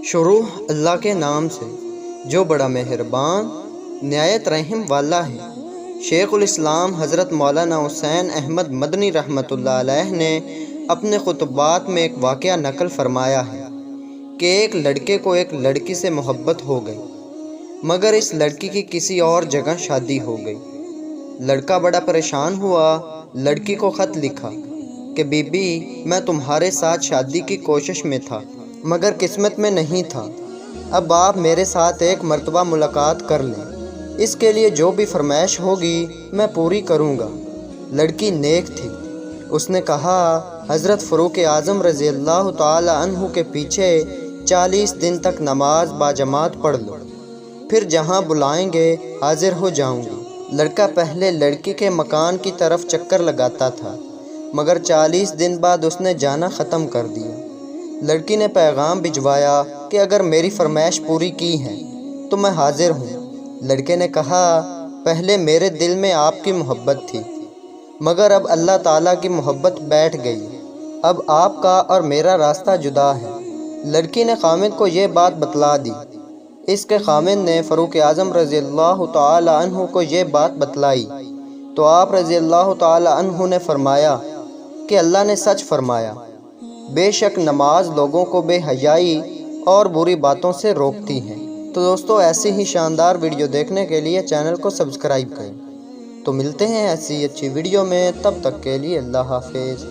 شروع اللہ کے نام سے جو بڑا مہربان نہایت رحم والا ہے۔ شیخ الاسلام حضرت مولانا حسین احمد مدنی رحمۃ اللہ علیہ نے اپنے خطبات میں ایک واقعہ نقل فرمایا ہے کہ ایک لڑکے کو ایک لڑکی سے محبت ہو گئی، مگر اس لڑکی کی کسی اور جگہ شادی ہو گئی۔ لڑکا بڑا پریشان ہوا، لڑکی کو خط لکھا کہ بی بی میں تمہارے ساتھ شادی کی کوشش میں تھا مگر قسمت میں نہیں تھا، اب آپ میرے ساتھ ایک مرتبہ ملاقات کر لیں، اس کے لیے جو بھی فرمائش ہوگی میں پوری کروں گا۔ لڑکی نیک تھی، اس نے کہا حضرت فاروق اعظم رضی اللہ تعالی عنہ کے پیچھے 40 دن تک نماز باجماعت پڑھ لو، پھر جہاں بلائیں گے حاضر ہو جاؤں گی۔ لڑکا پہلے لڑکی کے مکان کی طرف چکر لگاتا تھا مگر 40 دن بعد اس نے جانا ختم کر دیا۔ لڑکی نے پیغام بھجوایا کہ اگر میری فرمائش پوری کی ہے تو میں حاضر ہوں۔ لڑکے نے کہا پہلے میرے دل میں آپ کی محبت تھی مگر اب اللہ تعالیٰ کی محبت بیٹھ گئی، اب آپ کا اور میرا راستہ جدا ہے۔ لڑکی نے خامد کو یہ بات بتلا دی۔ اس کے خامد نے فاروق اعظم رضی اللہ تعالی عنہ کو یہ بات بتلائی تو آپ رضی اللہ تعالی عنہ نے فرمایا کہ اللہ نے سچ فرمایا، بے شک نماز لوگوں کو بے حیائی اور بری باتوں سے روکتی ہے۔ تو دوستو ایسی ہی شاندار ویڈیو دیکھنے کے لیے چینل کو سبسکرائب کریں۔ تو ملتے ہیں ایسی اچھی ویڈیو میں، تب تک کے لیے اللہ حافظ۔